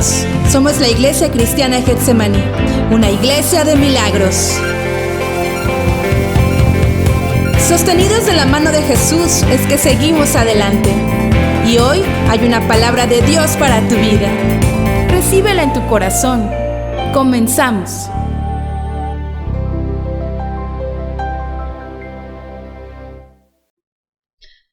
Bienvenidos. Somos la Iglesia Cristiana Getsemaní, una iglesia de milagros. Sostenidos de la mano de Jesús es que seguimos adelante. Y hoy hay una palabra de Dios para tu vida. Recíbela en tu corazón. Comenzamos.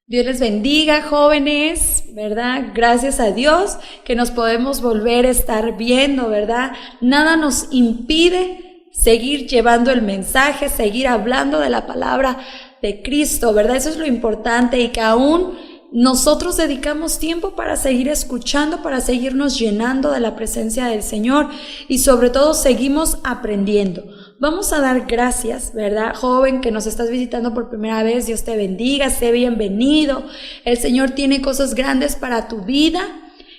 Dios les bendiga, jóvenes, ¿verdad? Gracias a Dios que nos podemos volver a estar viendo, ¿verdad? Nada nos impide seguir llevando el mensaje, seguir hablando de la palabra de Cristo, ¿verdad? Eso es lo importante, y que aún nosotros dedicamos tiempo para seguir escuchando, para seguirnos llenando de la presencia del Señor, y sobre todo seguimos aprendiendo. Vamos a dar gracias, ¿verdad? Joven que nos estás visitando por primera vez, Dios te bendiga, sé bienvenido. El Señor tiene cosas grandes para tu vida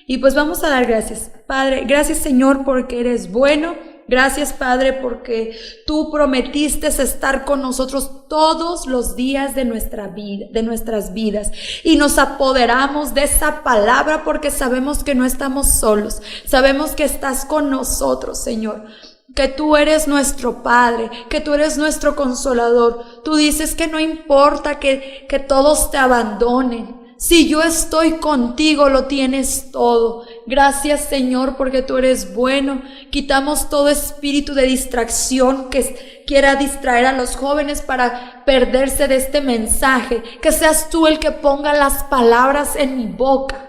y pues vamos a dar gracias. Padre, gracias Señor porque eres bueno. Gracias Padre porque tú prometiste estar con nosotros todos los días de nuestra vida, de nuestras vidas, y nos apoderamos de esa palabra porque sabemos que no estamos solos, sabemos que estás con nosotros, Señor. Que tú eres nuestro Padre, que tú eres nuestro Consolador. Tú dices que no importa que todos te abandonen. Si yo estoy contigo, lo tienes todo. Gracias, Señor, porque tú eres bueno. Quitamos todo espíritu de distracción que quiera distraer a los jóvenes para perderse de este mensaje. Que seas tú el que ponga las palabras en mi boca.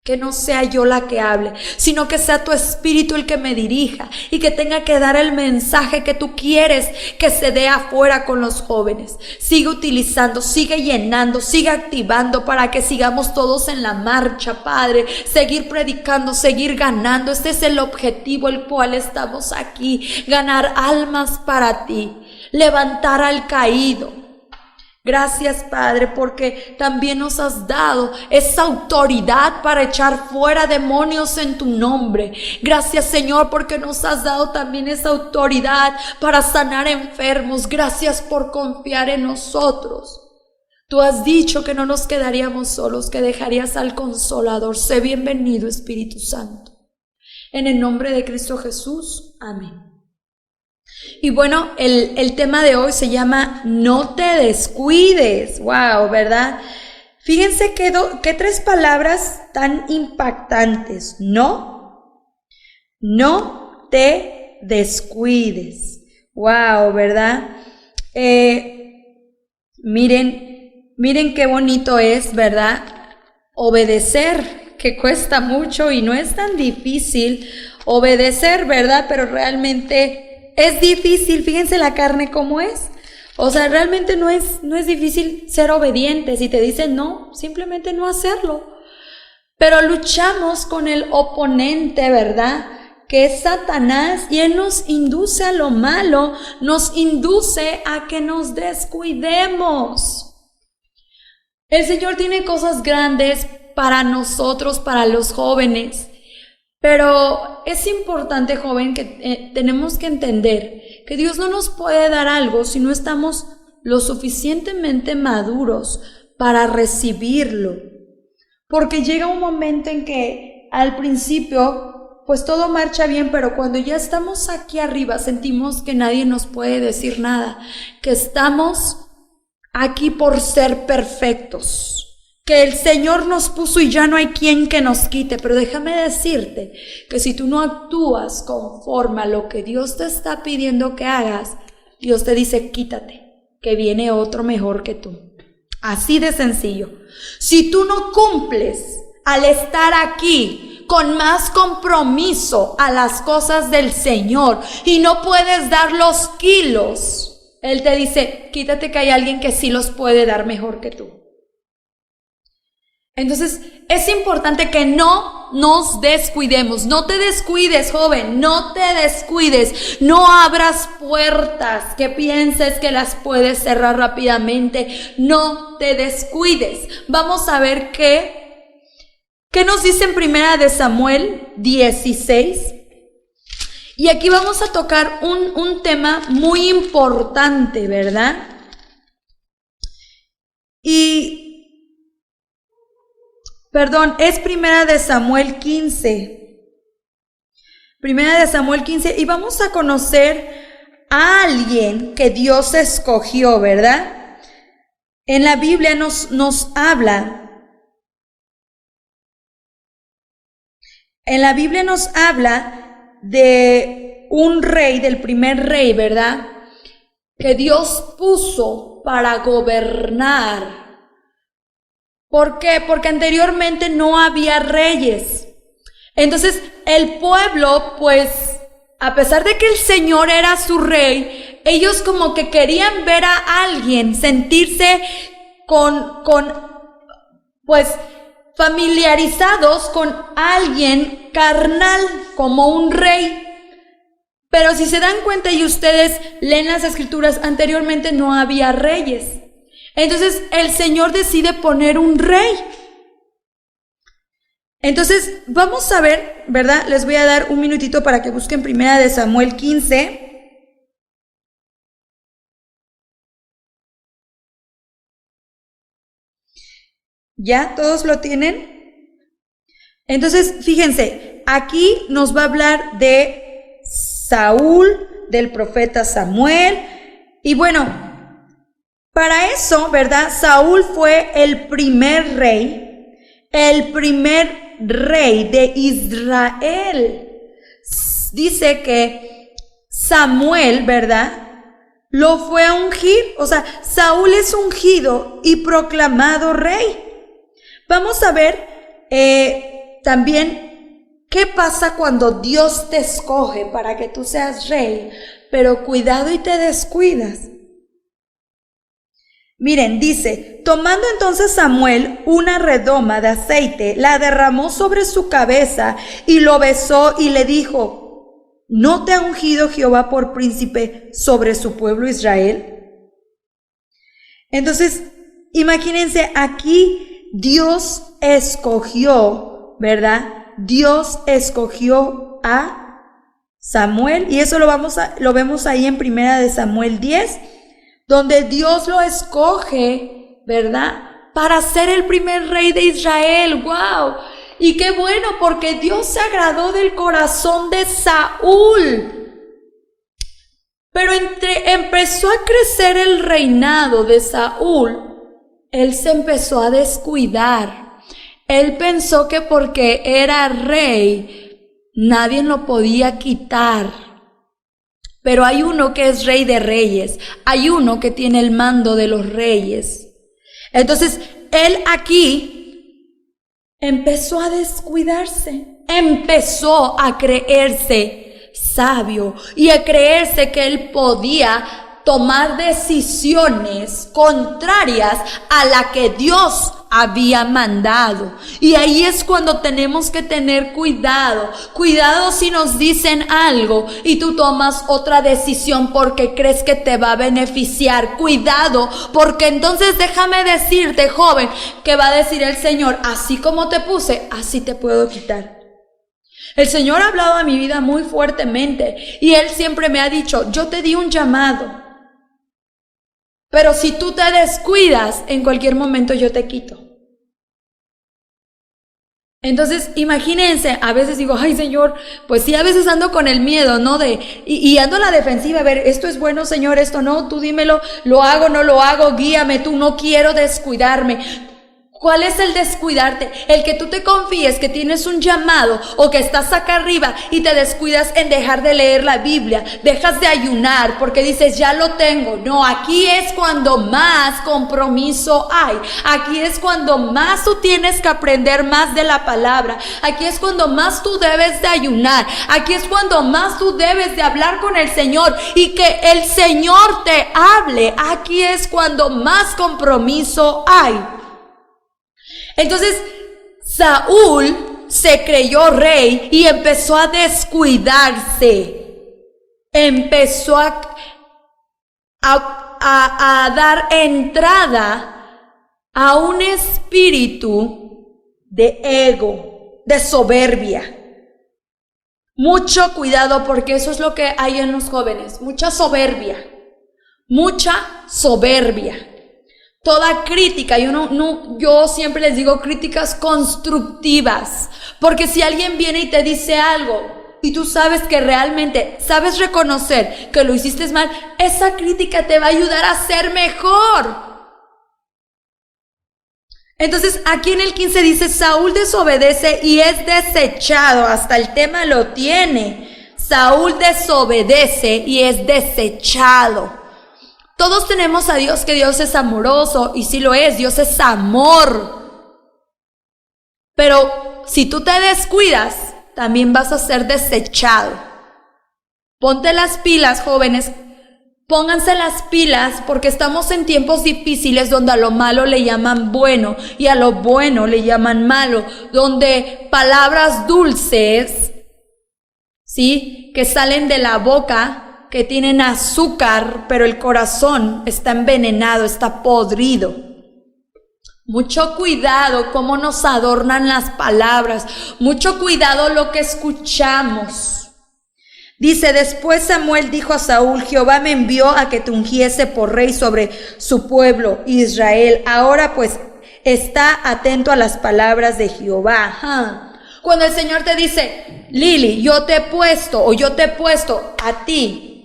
Que no sea yo la que hable, sino que sea tu espíritu el que me dirija y que tenga que dar el mensaje que tú quieres que se dé afuera con los jóvenes. Sigue utilizando, sigue llenando, sigue activando para que sigamos todos en la marcha, Padre. Seguir predicando, seguir ganando. Este es el objetivo el cual estamos aquí. Ganar almas para ti. Levantar al caído. Gracias, Padre, porque también nos has dado esa autoridad para echar fuera demonios en tu nombre. Gracias, Señor, porque nos has dado también esa autoridad para sanar enfermos. Gracias por confiar en nosotros. Tú has dicho que no nos quedaríamos solos, que dejarías al Consolador. Sé bienvenido, Espíritu Santo. En el nombre de Cristo Jesús. Amén. Y bueno, el tema de hoy se llama No te descuides. Wow, ¿verdad? Fíjense que tres palabras tan impactantes. No te descuides. Wow, ¿verdad? Miren qué bonito es, ¿verdad? Obedecer, que cuesta mucho y no es tan difícil obedecer, ¿verdad? Pero realmente es difícil. Fíjense la carne cómo es. O sea, realmente no es difícil ser obediente. Si te dicen no, simplemente no hacerlo. Pero luchamos con el oponente, ¿verdad? Que es Satanás, y él nos induce a lo malo, nos induce a que nos descuidemos. El Señor tiene cosas grandes para nosotros, para los jóvenes. Pero es importante, joven, que tenemos que entender que Dios no nos puede dar algo si no estamos lo suficientemente maduros para recibirlo. Porque llega un momento en que al principio pues todo marcha bien, pero cuando ya estamos aquí arriba sentimos que nadie nos puede decir nada, que estamos aquí por ser perfectos, que el Señor nos puso y ya no hay quien que nos quite. Pero déjame decirte que si tú no actúas conforme a lo que Dios te está pidiendo que hagas, Dios te dice quítate, que viene otro mejor que tú. Así de sencillo. Si tú no cumples al estar aquí con más compromiso a las cosas del Señor y no puedes dar los kilos, Él te dice quítate, que hay alguien que sí los puede dar mejor que tú. Entonces es importante que no nos descuidemos. No te descuides, joven, no te descuides. No abras puertas que pienses que las puedes cerrar rápidamente. No te descuides. Vamos a ver qué nos dice en Primera de Samuel 16. Y aquí vamos a tocar un tema muy importante, ¿verdad? Es Primera de Samuel 15. Primera de Samuel 15, y vamos a conocer a alguien que Dios escogió, ¿verdad? En la Biblia nos habla. En la Biblia nos habla de un rey, del primer rey, ¿verdad? Que Dios puso para gobernar. ¿Por qué? Porque anteriormente no había reyes. Entonces, el pueblo, pues, a pesar de que el Señor era su rey, ellos como que querían ver a alguien, sentirse pues, familiarizados con alguien carnal, como un rey. Pero si se dan cuenta y ustedes leen las escrituras, anteriormente no había reyes. Entonces el Señor decide poner un rey. Entonces vamos a ver, ¿verdad? Les voy a dar un minutito para que busquen Primera de Samuel 15. ¿Ya? ¿Todos lo tienen? Entonces, fíjense, aquí nos va a hablar de Saúl, del profeta Samuel. Y bueno, para eso, ¿verdad? Saúl fue el primer rey de Israel. Dice que Samuel, ¿verdad?, lo fue a ungir. O sea, Saúl es ungido y proclamado rey. Vamos a ver también qué pasa cuando Dios te escoge para que tú seas rey, pero cuidado y te descuidas. Miren, dice, tomando entonces Samuel una redoma de aceite, la derramó sobre su cabeza y lo besó y le dijo, ¿no te ha ungido Jehová por príncipe sobre su pueblo Israel? Entonces, imagínense, aquí Dios escogió, ¿verdad? Dios escogió a Samuel, y eso lo vemos ahí en Primera de Samuel 10, donde Dios lo escoge, ¿verdad?, para ser el primer rey de Israel. ¡Wow! Y qué bueno, porque Dios se agradó del corazón de Saúl. Pero empezó a crecer el reinado de Saúl, él se empezó a descuidar. Él pensó que porque era rey, nadie lo podía quitar. Pero hay uno que es rey de reyes, hay uno que tiene el mando de los reyes. Entonces, él aquí empezó a descuidarse, empezó a creerse sabio y a creerse que él podía tomar decisiones contrarias a la que Dios había mandado. Y ahí es cuando tenemos que tener cuidado. Cuidado si nos dicen algo y tú tomas otra decisión porque crees que te va a beneficiar. Cuidado, porque entonces déjame decirte, joven, que va a decir el Señor, así como te puse, así te puedo quitar. El Señor ha hablado a mi vida muy fuertemente y Él siempre me ha dicho, yo te di un llamado, pero si tú te descuidas, en cualquier momento yo te quito. Entonces, imagínense, a veces digo, ay Señor, pues sí, a veces ando con el miedo, ¿no? Y ando a la defensiva, a ver, esto es bueno, Señor, esto no, tú dímelo, lo hago, no lo hago, guíame tú, no quiero descuidarme. ¿Cuál es el descuidarte? El que tú te confíes que tienes un llamado o que estás acá arriba y te descuidas en dejar de leer la Biblia, dejas de ayunar porque dices, ya lo tengo. No, aquí es cuando más compromiso hay. Aquí es cuando más tú tienes que aprender más de la palabra. Aquí es cuando más tú debes de ayunar. Aquí es cuando más tú debes de hablar con el Señor y que el Señor te hable. Aquí es cuando más compromiso hay. Entonces, Saúl se creyó rey y empezó a descuidarse. Empezó a dar entrada a un espíritu de ego, de soberbia. Mucho cuidado, porque eso es lo que hay en los jóvenes, mucha soberbia. Toda crítica, yo siempre les digo críticas constructivas, porque si alguien viene y te dice algo, y tú sabes que realmente sabes reconocer que lo hiciste mal, esa crítica te va a ayudar a ser mejor. Entonces aquí en el 15 dice, Saúl desobedece y es desechado, hasta el tema lo tiene. Saúl desobedece y es desechado. Todos tenemos a Dios, que Dios es amoroso, y sí lo es, Dios es amor. Pero si tú te descuidas, también vas a ser desechado. Ponte las pilas, jóvenes. Pónganse las pilas, porque estamos en tiempos difíciles donde a lo malo le llaman bueno y a lo bueno le llaman malo, donde palabras dulces, ¿sí?, que salen de la boca, que tienen azúcar, pero el corazón está envenenado, está podrido. Mucho cuidado cómo nos adornan las palabras, mucho cuidado lo que escuchamos. Dice, después Samuel dijo a Saúl, Jehová me envió a que te ungiese por rey sobre su pueblo Israel. Ahora pues está atento a las palabras de Jehová. Cuando el Señor te dice, Lili, yo te he puesto o yo te he puesto a ti,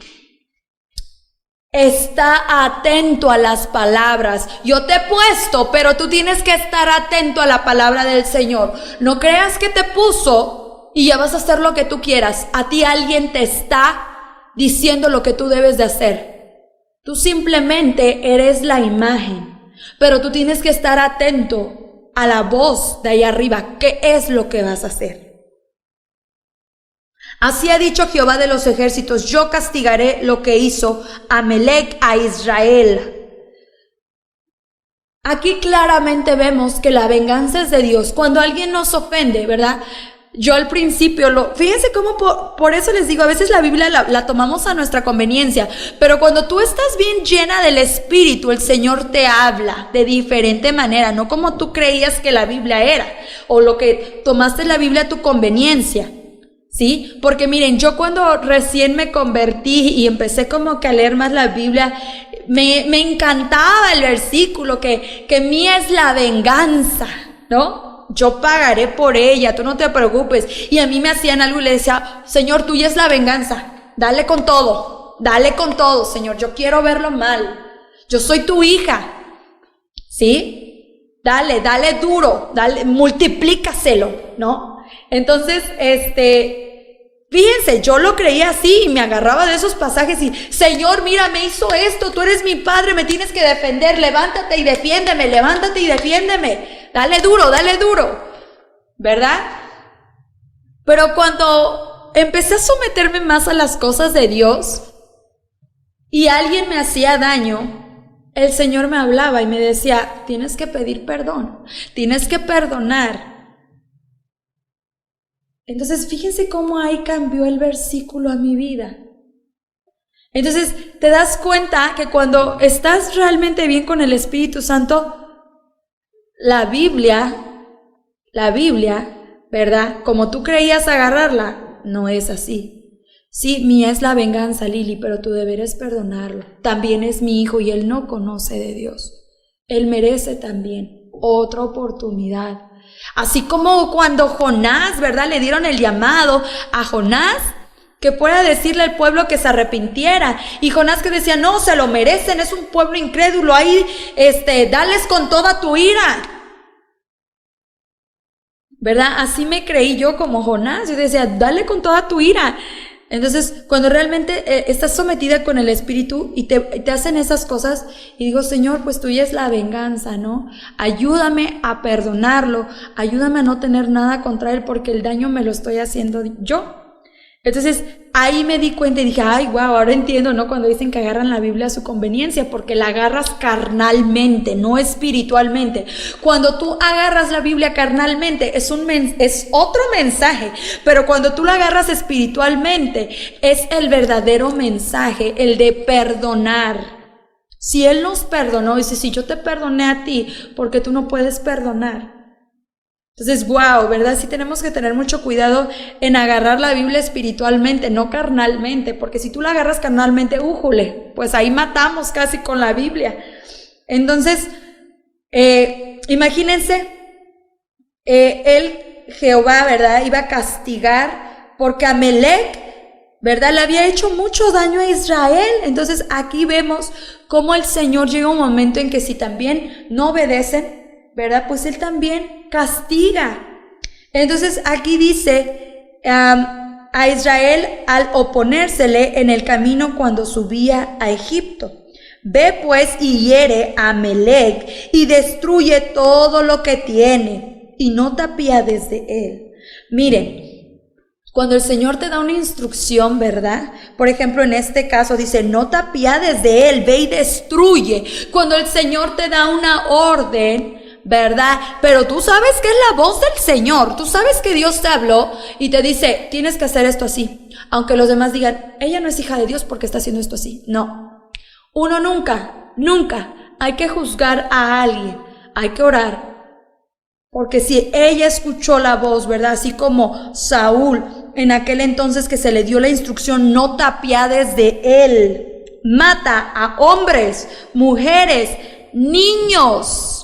está atento a las palabras. Yo te he puesto, pero tú tienes que estar atento a la palabra del Señor. No creas que te puso y ya vas a hacer lo que tú quieras. A ti alguien te está diciendo lo que tú debes de hacer. Tú simplemente eres la imagen, pero tú tienes que estar atento a la voz de ahí arriba. ¿Qué es lo que vas a hacer? Así ha dicho Jehová de los ejércitos, yo castigaré lo que hizo Amalec a Israel. Aquí claramente vemos que la venganza es de Dios. Cuando alguien nos ofende, ¿verdad? Yo al principio, fíjense cómo por eso les digo, a veces la Biblia la tomamos a nuestra conveniencia, pero cuando tú estás bien llena del Espíritu, el Señor te habla de diferente manera, no como tú creías que la Biblia era, o lo que tomaste la Biblia a tu conveniencia, ¿sí? Porque miren, yo cuando recién me convertí y empecé como que a leer más la Biblia, me encantaba el versículo que mía es la venganza, ¿no? Yo pagaré por ella, tú no te preocupes. Y a mí me hacían algo y le decía, Señor, tuya es la venganza, dale con todo, Señor, yo quiero verlo mal, yo soy tu hija, ¿sí? Dale duro, multiplícaselo, ¿no? Entonces, fíjense, yo lo creía así y me agarraba de esos pasajes y, Señor, mira, me hizo esto, tú eres mi padre, me tienes que defender, levántate y defiéndeme, dale duro, ¿verdad? Pero cuando empecé a someterme más a las cosas de Dios y alguien me hacía daño, el Señor me hablaba y me decía, tienes que pedir perdón, tienes que perdonar. Entonces, fíjense cómo ahí cambió el versículo a mi vida. Entonces, te das cuenta que cuando estás realmente bien con el Espíritu Santo, la Biblia, ¿verdad? Como tú creías agarrarla, no es así. Sí, mía es la venganza, Lili, pero tu deber es perdonarlo. También es mi hijo y él no conoce de Dios. Él merece también otra oportunidad. Así como cuando Jonás, ¿verdad? Le dieron el llamado a Jonás que pueda decirle al pueblo que se arrepintiera. Y Jonás que decía, no, se lo merecen, es un pueblo incrédulo, ahí, dales con toda tu ira. ¿Verdad? Así me creí yo como Jonás. Yo decía, dale con toda tu ira. Entonces, cuando realmente estás sometida con el Espíritu y te hacen esas cosas, y digo, Señor, pues tuya es la venganza, ¿no? Ayúdame a perdonarlo, ayúdame a no tener nada contra él, porque el daño me lo estoy haciendo yo. Entonces, ahí me di cuenta y dije, ay, wow, ahora entiendo, ¿no? Cuando dicen que agarran la Biblia a su conveniencia, porque la agarras carnalmente, no espiritualmente. Cuando tú agarras la Biblia carnalmente, es otro mensaje, pero cuando tú la agarras espiritualmente, es el verdadero mensaje, el de perdonar. Si Él nos perdonó, dice, si yo te perdoné a ti, ¿por qué tú no puedes perdonar? Entonces, wow, ¿verdad? Sí tenemos que tener mucho cuidado en agarrar la Biblia espiritualmente, no carnalmente, porque si tú la agarras carnalmente, újule, pues ahí matamos casi con la Biblia. Entonces, imagínense, Jehová, ¿verdad? Iba a castigar porque Amalec, ¿verdad?, le había hecho mucho daño a Israel. Entonces aquí vemos cómo el Señor llega un momento en que si también no obedecen, ¿verdad?, pues Él también castiga. Entonces aquí dice a Israel al oponérsele en el camino cuando subía a Egipto: ve pues y hiere a Amalec y destruye todo lo que tiene, y no te apiades de él. Miren, cuando el Señor te da una instrucción, ¿verdad? Por ejemplo, en este caso dice, no te apiades de él, ve y destruye. Cuando el Señor te da una orden, ¿verdad? Pero tú sabes que es la voz del Señor, tú sabes que Dios te habló y te dice, tienes que hacer esto así. Aunque los demás digan, ella no es hija de Dios porque está haciendo esto así. No. Uno nunca hay que juzgar a alguien, hay que orar. Porque si ella escuchó la voz, ¿verdad? Así como Saúl en aquel entonces que se le dio la instrucción, no te apiades de él, mata a hombres, mujeres, niños.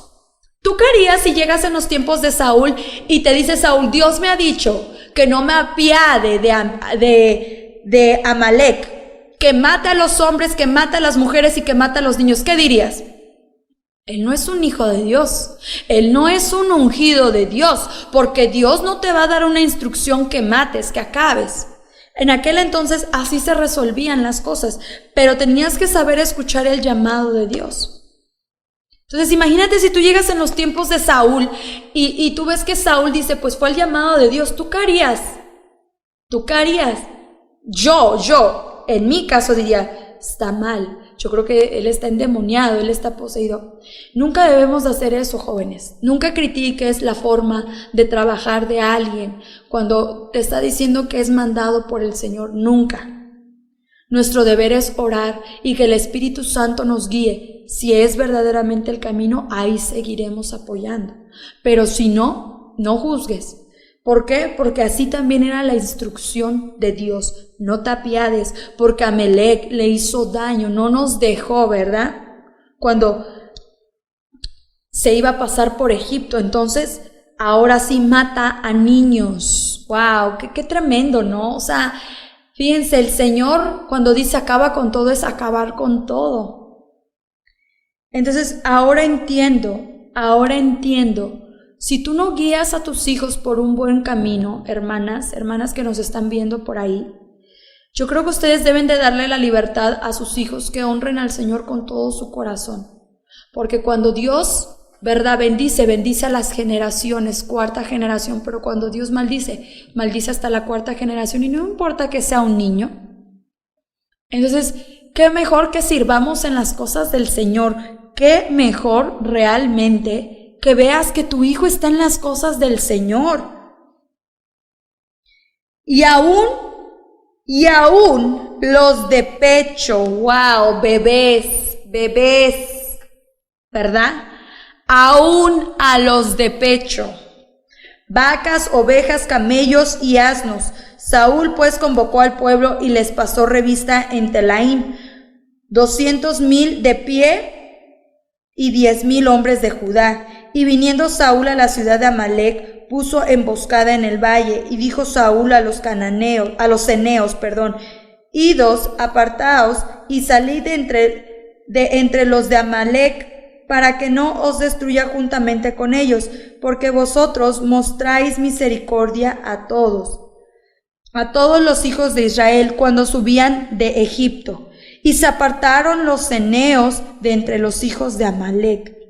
¿Tú qué harías si llegas en los tiempos de Saúl y te dice Saúl, Dios me ha dicho que no me apiade de Amalec, que mata a los hombres, que mata a las mujeres y que mata a los niños? ¿Qué dirías? Él no es un hijo de Dios, él no es un ungido de Dios, porque Dios no te va a dar una instrucción que mates, que acabes. En aquel entonces así se resolvían las cosas, pero tenías que saber escuchar el llamado de Dios. Entonces imagínate si tú llegas en los tiempos de Saúl y tú ves que Saúl dice, pues fue el llamado de Dios, ¿tú qué harías? ¿Tú qué harías? Yo, en mi caso diría, está mal. Yo creo que él está endemoniado, él está poseído. Nunca debemos de hacer eso, jóvenes. Nunca critiques la forma de trabajar de alguien cuando te está diciendo que es mandado por el Señor. Nunca. Nuestro deber es orar y que el Espíritu Santo nos guíe. Si es verdaderamente el camino, ahí seguiremos apoyando. Pero si no, no juzgues. ¿Por qué? Porque así también era la instrucción de Dios. No te apiades, porque Amalec le hizo daño, no nos dejó, ¿verdad? Cuando se iba a pasar por Egipto, entonces ahora sí mata a niños. ¡Wow! ¡Qué tremendo!, ¿no? O sea, fíjense, el Señor cuando dice acaba con todo es acabar con todo. Entonces ahora entiendo. Si tú no guías a tus hijos por un buen camino, hermanas que nos están viendo por ahí, yo creo que ustedes deben de darle la libertad a sus hijos que honren al Señor con todo su corazón. Porque cuando Dios, ¿verdad?, bendice a las generaciones, cuarta generación, pero cuando Dios maldice hasta la cuarta generación, y no importa que sea un niño. Entonces, qué mejor que sirvamos en las cosas del Señor, qué mejor realmente que veas que tu hijo está en las cosas del Señor. Y aún los de pecho, wow, bebés, ¿verdad? Aún a los de pecho, vacas, ovejas, camellos y asnos. Saúl pues convocó al pueblo y les pasó revista en Telaim, 200,000 de pie y 10,000 hombres de Judá. Y viniendo Saúl a la ciudad de Amalec, puso emboscada en el valle, y dijo Saúl a los ceneos, idos, apartaos, y salid de entre los de Amalec, para que no os destruya juntamente con ellos, porque vosotros mostráis misericordia a todos los hijos de Israel cuando subían de Egipto. Y se apartaron los ceneos de entre los hijos de Amalec.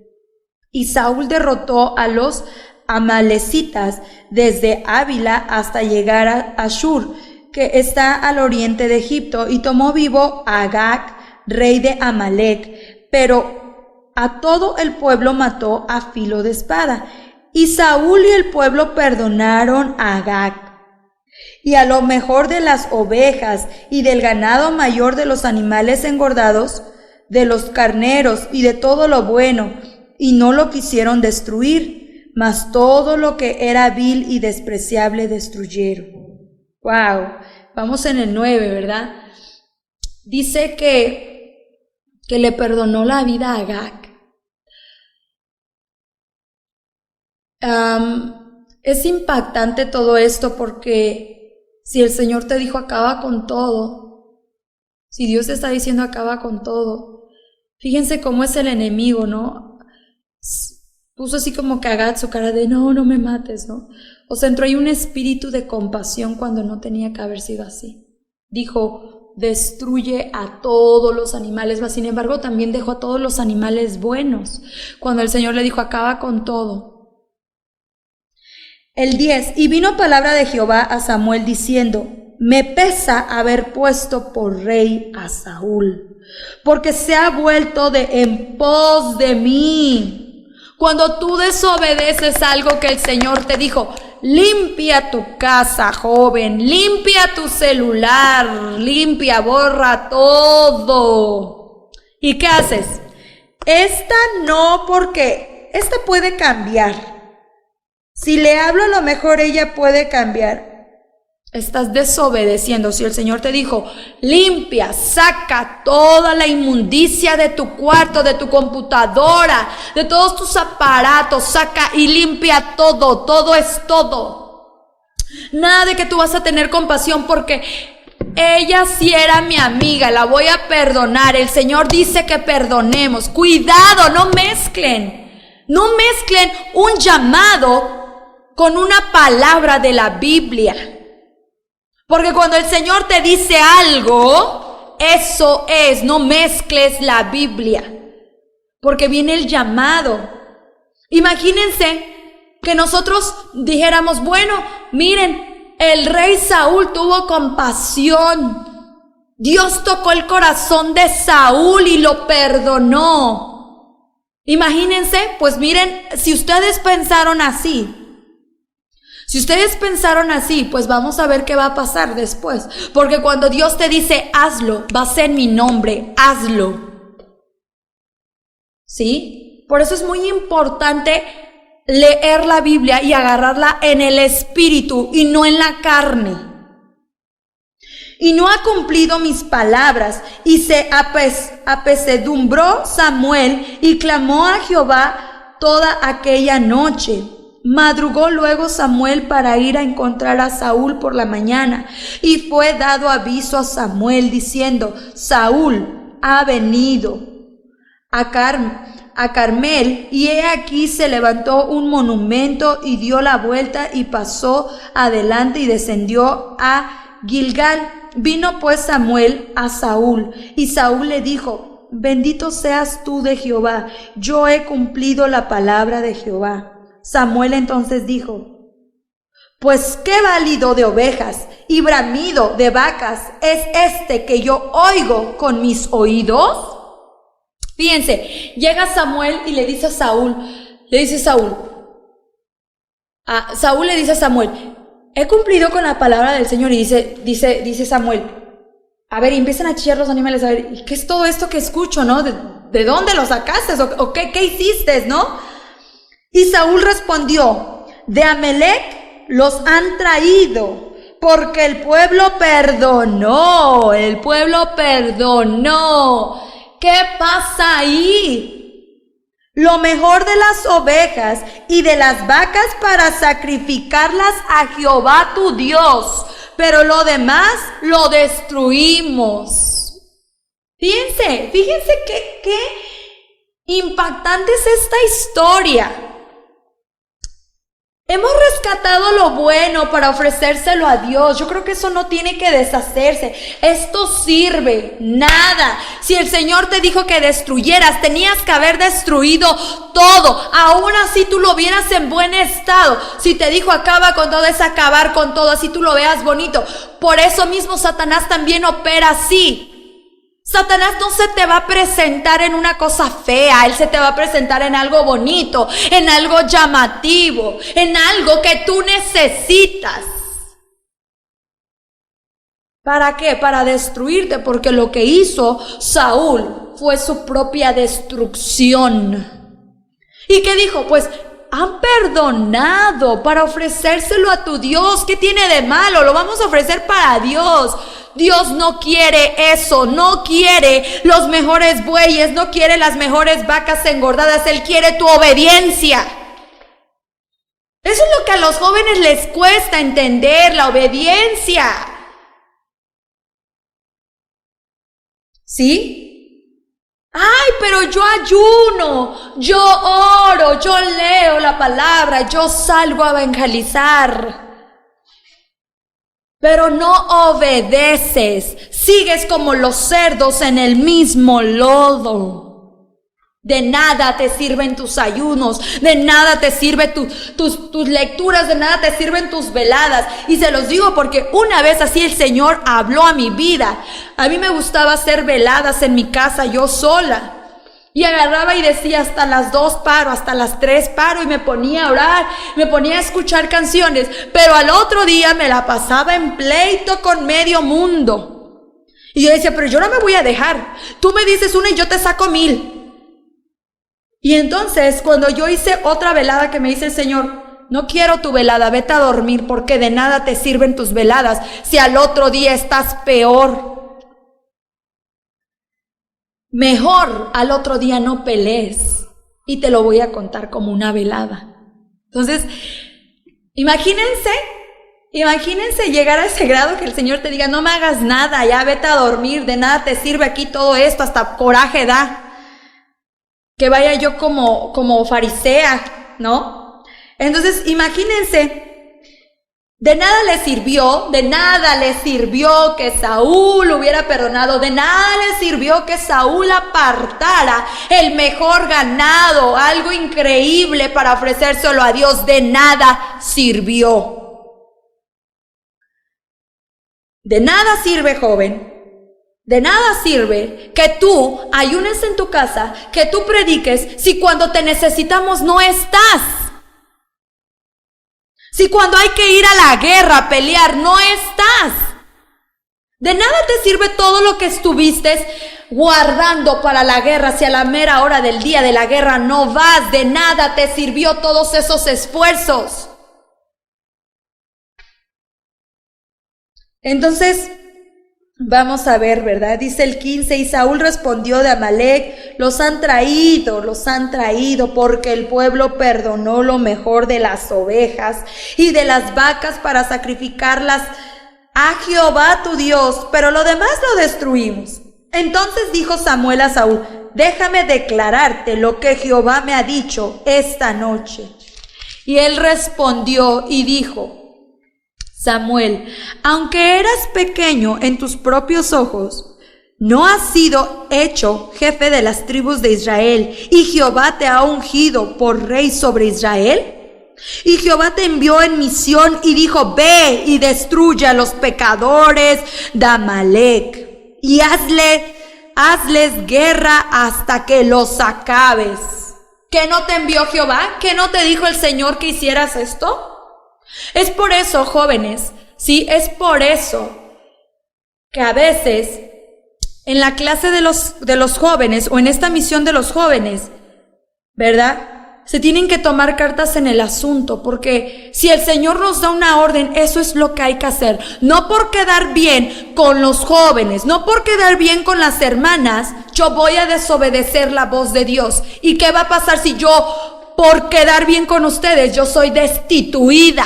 Y Saúl derrotó a los amalecitas desde Ávila hasta llegar a Ashur, que está al oriente de Egipto, y tomó vivo a Agag, rey de Amalec, pero a todo el pueblo mató a filo de espada. Y Saúl y el pueblo perdonaron a Agag. Y a lo mejor de las ovejas y del ganado mayor, de los animales engordados, de los carneros y de todo lo bueno, y no lo quisieron destruir, mas todo lo que era vil y despreciable destruyeron. Wow, vamos en el 9, ¿verdad? Dice que le perdonó la vida a Agag. Es impactante todo esto porque Si el Señor te dijo acaba con todo, si Dios te está diciendo acaba con todo, fíjense cómo es el enemigo, ¿no? Puso así como que Agat su cara de no me mates, ¿no? O sea, entró ahí un espíritu de compasión cuando no tenía que haber sido así. Dijo, destruye a todos los animales, mas sin embargo también dejó a todos los animales buenos. Cuando el Señor le dijo, acaba con todo. El 10, y vino palabra de Jehová a Samuel diciendo, me pesa haber puesto por rey a Saúl, porque se ha vuelto en pos de mí. Cuando tú desobedeces algo que el Señor te dijo, limpia tu casa, joven, limpia tu celular, limpia, borra todo. ¿Y qué haces? Esta no, porque esta puede cambiar. Si le hablo, a lo mejor ella puede cambiar. Estás desobedeciendo. Si el Señor te dijo, limpia, saca toda la inmundicia de tu cuarto, de tu computadora, de todos tus aparatos, saca y limpia todo, todo es todo. Nada de que tú vas a tener compasión porque ella sí era mi amiga, la voy a perdonar. El Señor dice que perdonemos. Cuidado, no mezclen un llamado con una palabra de la Biblia. Porque cuando el Señor te dice algo, eso es, no mezcles la Biblia. Porque viene el llamado. Imagínense que nosotros dijéramos, bueno, miren, el rey Saúl tuvo compasión. Dios tocó el corazón de Saúl y lo perdonó. Imagínense, pues miren, si ustedes pensaron así, pues vamos a ver qué va a pasar después. Porque cuando Dios te dice, hazlo, va a ser mi nombre, hazlo. ¿Sí? Por eso es muy importante leer la Biblia y agarrarla en el espíritu y no en la carne. Y no ha cumplido mis palabras, y se apesadumbró Samuel y clamó a Jehová toda aquella noche. Madrugó luego Samuel para ir a encontrar a Saúl por la mañana, y fue dado aviso a Samuel diciendo, Saúl ha venido a Carmel, y he aquí se levantó un monumento y dio la vuelta y pasó adelante y descendió a Gilgal. Vino pues Samuel a Saúl, y Saúl le dijo, bendito seas tú de Jehová, yo he cumplido la palabra de Jehová. Samuel entonces dijo, pues qué válido de ovejas y bramido de vacas es este que yo oigo con mis oídos. Fíjense, llega Samuel y le dice a Saúl, Saúl le dice a Samuel, he cumplido con la palabra del Señor. Y dice Samuel, a ver, y empiezan a chillar los animales, a ver, ¿y qué es todo esto que escucho, no? ¿De dónde lo sacaste? ¿O qué hiciste, no? Y Saúl respondió, de Amelec los han traído, porque el pueblo perdonó. ¿Qué pasa ahí? Lo mejor de las ovejas y de las vacas para sacrificarlas a Jehová tu Dios, pero lo demás lo destruimos. Fíjense qué impactante es esta historia. Hemos rescatado lo bueno para ofrecérselo a Dios. Yo creo que eso no tiene que deshacerse. Esto sirve, nada. Si el Señor te dijo que destruyeras, tenías que haber destruido todo. Aún así tú lo vieras en buen estado. Si te dijo acaba con todo, es acabar con todo, así tú lo veas bonito. Por eso mismo Satanás también opera así. Satanás no se te va a presentar en una cosa fea, él se te va a presentar en algo bonito, en algo llamativo, en algo que tú necesitas. ¿Para qué? Para destruirte, porque lo que hizo Saúl fue su propia destrucción. ¿Y qué dijo? Pues han perdonado para ofrecérselo a tu Dios. ¿Qué tiene de malo? Lo vamos a ofrecer para Dios. Dios no quiere eso, no quiere los mejores bueyes, no quiere las mejores vacas engordadas, Él quiere tu obediencia. Eso es lo que a los jóvenes les cuesta entender, la obediencia. ¿Sí? Ay, pero yo ayuno, yo oro, yo leo la palabra, yo salgo a evangelizar. Pero no obedeces, sigues como los cerdos en el mismo lodo. De nada te sirven tus ayunos, de nada te sirven tus lecturas, de nada te sirven tus veladas. Y se los digo porque una vez así el Señor habló a mi vida. A mí me gustaba hacer veladas en mi casa yo sola. Y agarraba y decía hasta las 2 paro, hasta las 3 paro, y me ponía a orar, me ponía a escuchar canciones. Pero al otro día me la pasaba en pleito con medio mundo. Y yo decía, pero yo no me voy a dejar. Tú me dices una y yo te saco 1000. Y entonces, cuando yo hice otra velada que me dice el Señor, no quiero tu velada, vete a dormir porque de nada te sirven tus veladas si al otro día estás peor. Mejor al otro día no pelees y te lo voy a contar como una velada. Entonces, imagínense llegar a ese grado que el Señor te diga, no me hagas nada, ya vete a dormir, de nada te sirve aquí todo esto, hasta coraje da. Que vaya yo como farisea, ¿no? Entonces, imagínense, de nada le sirvió que Saúl hubiera perdonado, de nada le sirvió que Saúl apartara el mejor ganado, algo increíble para ofrecérselo a Dios, de nada sirvió. De nada sirve, joven. De nada sirve que tú ayunes en tu casa, que tú prediques, si cuando te necesitamos no estás. Si cuando hay que ir a la guerra a pelear no estás. De nada te sirve todo lo que estuviste guardando para la guerra si a la mera hora del día de la guerra no vas. De nada te sirvió todos esos esfuerzos. Entonces, vamos a ver, ¿verdad? Dice el 15, y Saúl respondió de Amalec, los han traído, porque el pueblo perdonó lo mejor de las ovejas y de las vacas para sacrificarlas a Jehová tu Dios, pero lo demás lo destruimos. Entonces dijo Samuel a Saúl, déjame declararte lo que Jehová me ha dicho esta noche. Y él respondió y dijo, Samuel, aunque eras pequeño en tus propios ojos, ¿no has sido hecho jefe de las tribus de Israel y Jehová te ha ungido por rey sobre Israel? Y Jehová te envió en misión y dijo, ve y destruye a los pecadores de Amalec y hazles guerra hasta que los acabes. ¿Qué no te envió Jehová? ¿Qué no te dijo el Señor que hicieras esto? Es por eso, jóvenes, sí, es por eso que a veces en la clase de los jóvenes o en esta misión de los jóvenes, ¿verdad? Se tienen que tomar cartas en el asunto, porque si el Señor nos da una orden, eso es lo que hay que hacer. No por quedar bien con los jóvenes, no por quedar bien con las hermanas, yo voy a desobedecer la voz de Dios. ¿Y qué va a pasar si yo, por quedar bien con ustedes, yo soy destituida?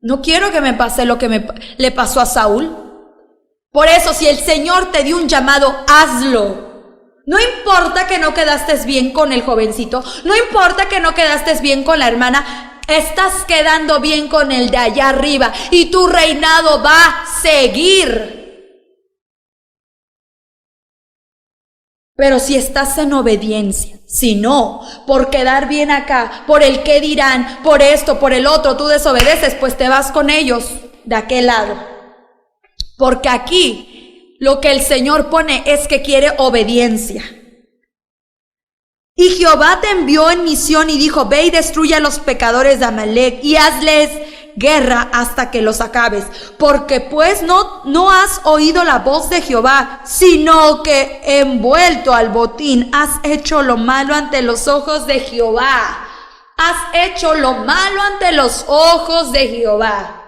No quiero que me pase lo que le pasó a Saúl. Por eso, si el Señor te dio un llamado, hazlo. No importa que no quedaste bien con el jovencito, no importa que no quedaste bien con la hermana, estás quedando bien con el de allá arriba y tu reinado va a seguir. Pero si estás en obediencia, si no, por quedar bien acá, por el qué dirán, por esto, por el otro, tú desobedeces, pues te vas con ellos de aquel lado. Porque aquí lo que el Señor pone es que quiere obediencia. Y Jehová te envió en misión y dijo, ve y destruye a los pecadores de Amalec y hazles guerra hasta que los acabes, porque pues no has oído la voz de Jehová, sino que envuelto al botín has hecho lo malo ante los ojos de Jehová. Has hecho lo malo ante los ojos de Jehová.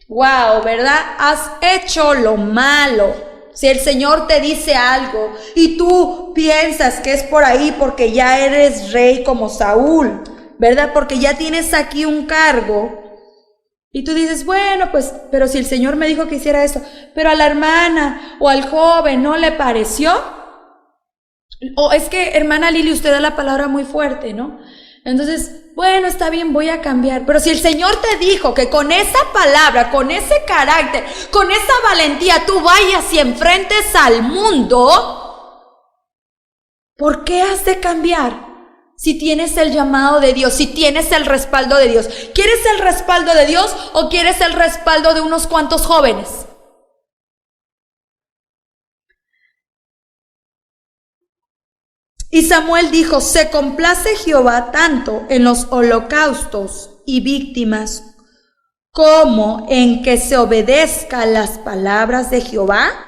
Wow, ¿verdad? Has hecho lo malo. Si el Señor te dice algo y tú piensas que es por ahí porque ya eres rey como Saúl, ¿verdad? Porque ya tienes aquí un cargo. Y tú dices, bueno, pues, pero si el Señor me dijo que hiciera esto, pero a la hermana o al joven no le pareció. O es que, hermana Lili, usted da la palabra muy fuerte, ¿no? Entonces, bueno, está bien, voy a cambiar. Pero si el Señor te dijo que con esa palabra, con ese carácter, con esa valentía, tú vayas y enfrentes al mundo, ¿por qué has de cambiar? Si tienes el llamado de Dios, si tienes el respaldo de Dios. ¿Quieres el respaldo de Dios o quieres el respaldo de unos cuantos jóvenes? Y Samuel dijo, se complace Jehová tanto en los holocaustos y víctimas como en que se obedezcan las palabras de Jehová.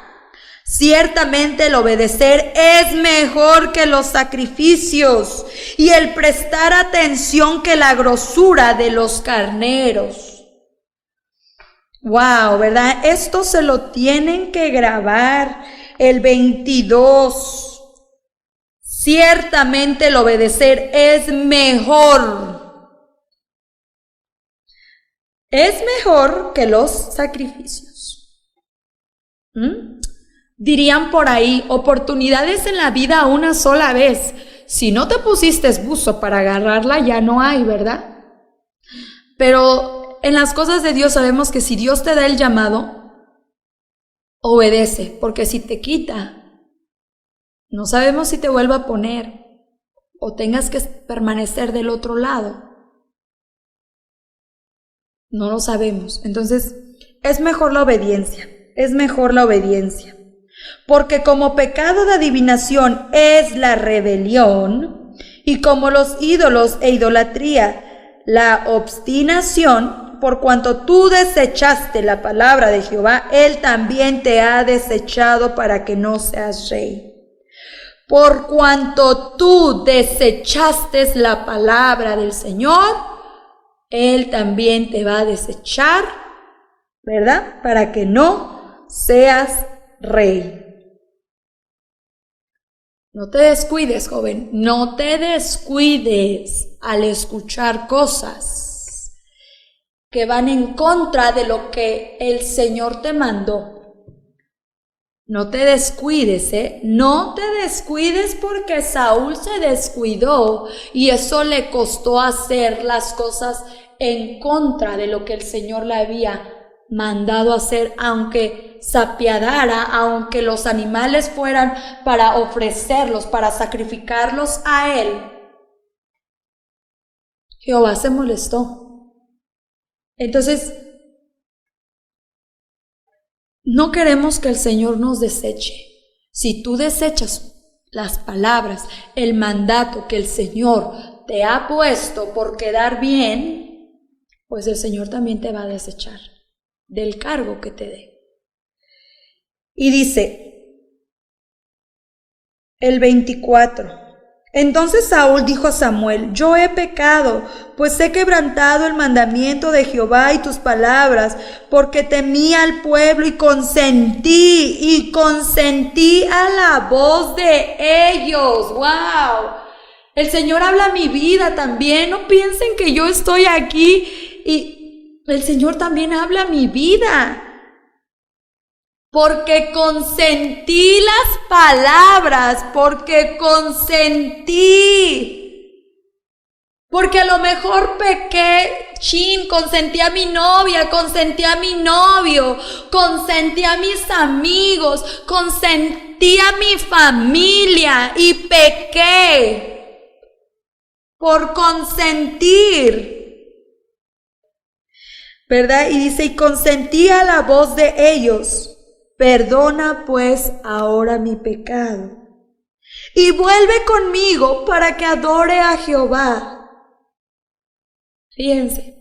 Ciertamente el obedecer es mejor que los sacrificios y el prestar atención que la grosura de los carneros. Wow, ¿verdad? Esto se lo tienen que grabar. El 22. Ciertamente el obedecer es mejor. Es mejor que los sacrificios. Dirían por ahí, oportunidades en la vida una sola vez. Si no te pusiste buzo para agarrarla, ya no hay, ¿verdad? Pero en las cosas de Dios sabemos que si Dios te da el llamado, obedece, porque si te quita, no sabemos si te vuelva a poner o tengas que permanecer del otro lado. No lo sabemos. Entonces, es mejor la obediencia, es mejor la obediencia. Porque como pecado de adivinación es la rebelión, y como los ídolos e idolatría, la obstinación, por cuanto tú desechaste la palabra de Jehová, Él también te ha desechado para que no seas rey. Por cuanto tú desechaste la palabra del Señor, Él también te va a desechar, ¿verdad? Para que no seas rey. No te descuides, joven, no te descuides al escuchar cosas que van en contra de lo que el Señor te mandó. No te descuides, no te descuides, porque Saúl se descuidó y eso le costó hacer las cosas en contra de lo que el Señor le había mandado hacer, aunque se apiadara, aunque los animales fueran para ofrecerlos, para sacrificarlos a él. Jehová se molestó. Entonces, no queremos que el Señor nos deseche. Si tú desechas las palabras, el mandato que el Señor te ha puesto por quedar bien, pues el Señor también te va a desechar del cargo que te dé. Y dice el 24. Entonces Saúl dijo a Samuel, yo he pecado, pues he quebrantado el mandamiento de Jehová y tus palabras, porque temí al pueblo y consentí a la voz de ellos. ¡Wow! El Señor habla a mi vida también. No piensen que yo estoy aquí y el Señor también habla a mi vida. Porque consentí las palabras, porque consentí. Porque a lo mejor pequé, consentí a mi novia, consentí a mi novio, consentí a mis amigos, consentí a mi familia y pequé por consentir, ¿verdad? Y dice, y consentí a la voz de ellos. Perdona pues ahora mi pecado y vuelve conmigo para que adore a Jehová. Fíjense,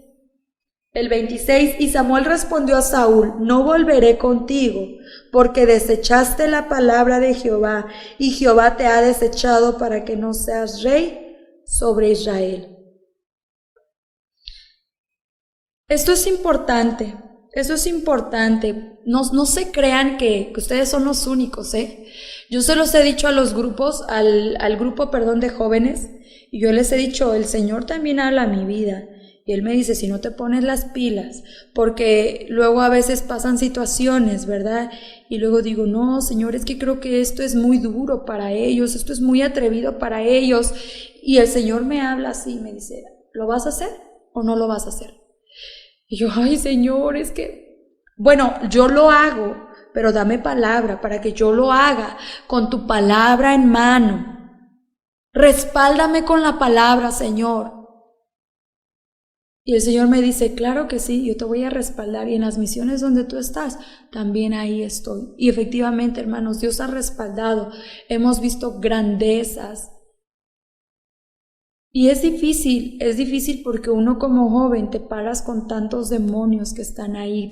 el 26, y Samuel respondió a Saúl, no volveré contigo, porque desechaste la palabra de Jehová, y Jehová te ha desechado para que no seas rey sobre Israel. Esto es importante. Eso es importante. No se crean que ustedes son los únicos, Yo se los he dicho a los grupos, al grupo, perdón, de jóvenes, y yo les he dicho, el Señor también habla a mi vida. Y Él me dice, si no te pones las pilas, porque luego a veces pasan situaciones, ¿verdad? Y luego digo, no, Señor, es que creo que esto es muy duro para ellos, esto es muy atrevido para ellos. Y el Señor me habla así, me dice, ¿lo vas a hacer o no lo vas a hacer? Y yo, ay, Señor, es que, bueno, yo lo hago, pero dame palabra para que yo lo haga con tu palabra en mano. Respáldame con la palabra, Señor. Y el Señor me dice, claro que sí, yo te voy a respaldar, y en las misiones donde tú estás, también ahí estoy. Y efectivamente, hermanos, Dios ha respaldado, hemos visto grandezas. Y es difícil porque uno como joven te paras con tantos demonios que están ahí,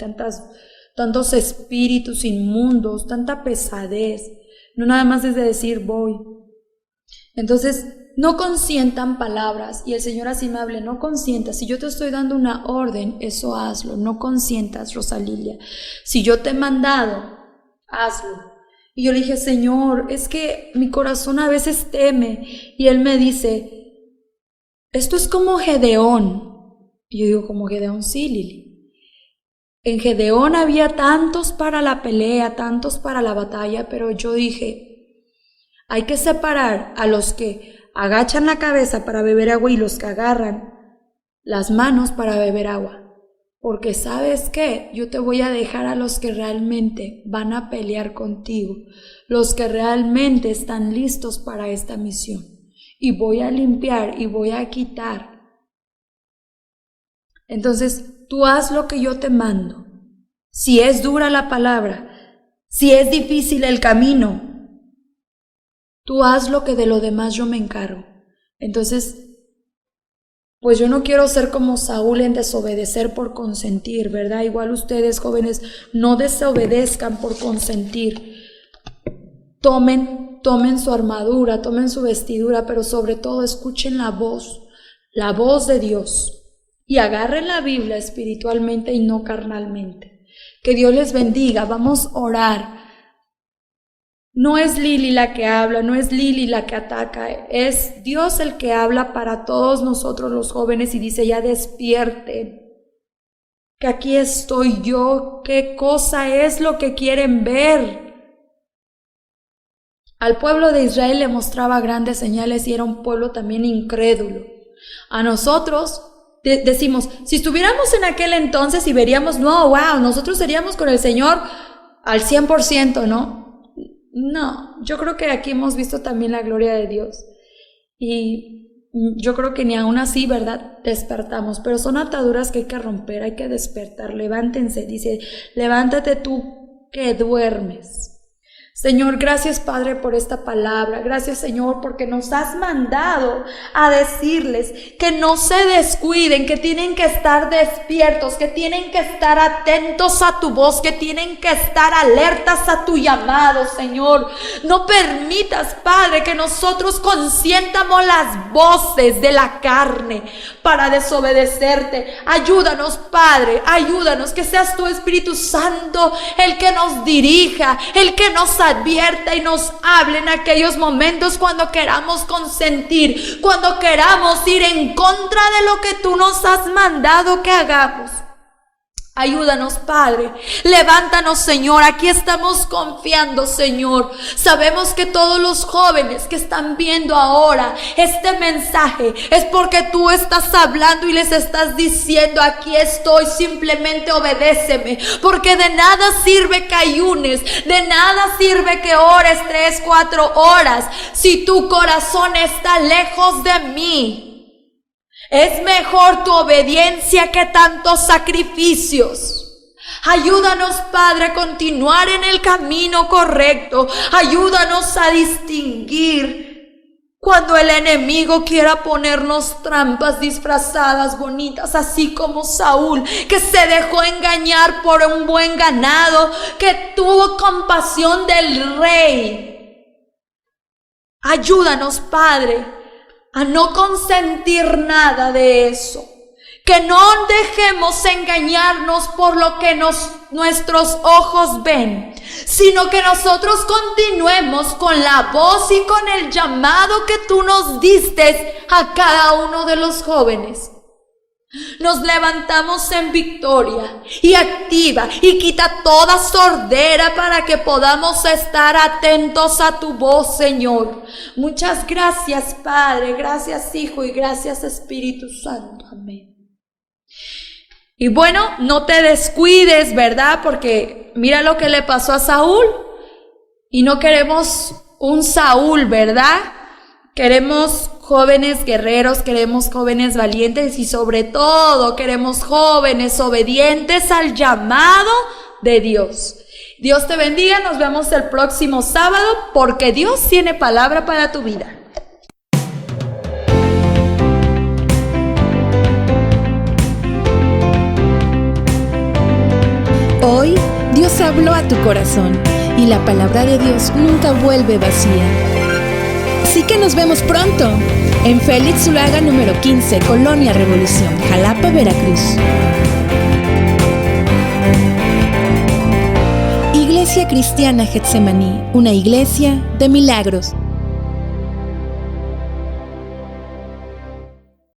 tantos espíritus inmundos, tanta pesadez. No nada más es de decir voy. Entonces, no consientan palabras, y el Señor así me habla, no consientas. Si yo te estoy dando una orden, eso hazlo, no consientas, Rosalilia. Si yo te he mandado, hazlo. Y yo le dije, Señor, es que mi corazón a veces teme, y Él me dice, esto es como Gedeón. Y yo digo, ¿como Gedeón? Sí, Lili. En Gedeón había tantos para la pelea, tantos para la batalla, pero yo dije, hay que separar a los que agachan la cabeza para beber agua y los que agarran las manos para beber agua. Porque ¿sabes qué? Yo te voy a dejar a los que realmente van a pelear contigo, los que realmente están listos para esta misión. Y voy a limpiar y voy a quitar. Entonces, tú haz lo que yo te mando. Si es dura la palabra, si es difícil el camino, tú haz lo que de lo demás yo me encargo. Entonces, pues yo no quiero ser como Saúl en desobedecer por consentir, ¿verdad? Igual ustedes, jóvenes, no desobedezcan por consentir. Tomen su armadura, tomen su vestidura, pero sobre todo escuchen la voz de Dios, y agarren la Biblia espiritualmente y no carnalmente. Que Dios les bendiga. Vamos a orar. No es Lili la que habla, no es Lili la que ataca, es Dios el que habla para todos nosotros los jóvenes y dice, ya despierten, que aquí estoy yo, qué cosa es lo que quieren ver. Al pueblo de Israel le mostraba grandes señales y era un pueblo también incrédulo. A nosotros decimos, si estuviéramos en aquel entonces y veríamos, no, wow, nosotros seríamos con el Señor al 100%, ¿no? No, yo creo que aquí hemos visto también la gloria de Dios, y yo creo que ni aún así, ¿verdad?, despertamos, pero son ataduras que hay que romper, hay que despertar. Levántense, dice, levántate tú que duermes. Señor, gracias Padre por esta palabra, gracias Señor porque nos has mandado a decirles que no se descuiden, que tienen que estar despiertos, que tienen que estar atentos a tu voz, que tienen que estar alertas a tu llamado, Señor. No permitas, Padre, que nosotros consientamos las voces de la carne para desobedecerte. Ayúdanos, Padre, ayúdanos, que seas tu Espíritu Santo el que nos dirija, el que nos advierta y nos hable en aquellos momentos cuando queramos consentir, cuando queramos ir en contra de lo que tú nos has mandado que hagamos. Ayúdanos, Padre, levántanos, Señor, aquí estamos confiando, Señor. Sabemos que todos los jóvenes que están viendo ahora este mensaje es porque tú estás hablando y les estás diciendo, aquí estoy, simplemente obedéceme, porque de nada sirve que ayunes, de nada sirve que ores 3, 4 horas si tu corazón está lejos de mí. Es mejor tu obediencia que tantos sacrificios. Ayúdanos, Padre, a continuar en el camino correcto. Ayúdanos a distinguir cuando el enemigo quiera ponernos trampas disfrazadas bonitas, así como Saúl, que se dejó engañar por un buen ganado, que tuvo compasión del rey. Ayúdanos, Padre, a no consentir nada de eso, que no dejemos engañarnos por lo que nuestros ojos ven, sino que nosotros continuemos con la voz y con el llamado que tú nos diste a cada uno de los jóvenes. Nos levantamos en victoria y activa y quita toda sordera para que podamos estar atentos a tu voz, Señor. Muchas gracias, Padre, gracias, Hijo, y gracias, Espíritu Santo. Amén. Y bueno, no te descuides, ¿verdad? Porque mira lo que le pasó a Saúl. Y no queremos un Saúl, ¿verdad? Queremos jóvenes guerreros, queremos jóvenes valientes y sobre todo queremos jóvenes obedientes al llamado de Dios. Dios te bendiga, nos vemos el próximo sábado porque Dios tiene palabra para tu vida. Hoy Dios habló a tu corazón y la palabra de Dios nunca vuelve vacía. Así que nos vemos pronto en Félix Zuluaga número 15, Colonia Revolución, Jalapa, Veracruz. Iglesia Cristiana Getsemaní, una iglesia de milagros.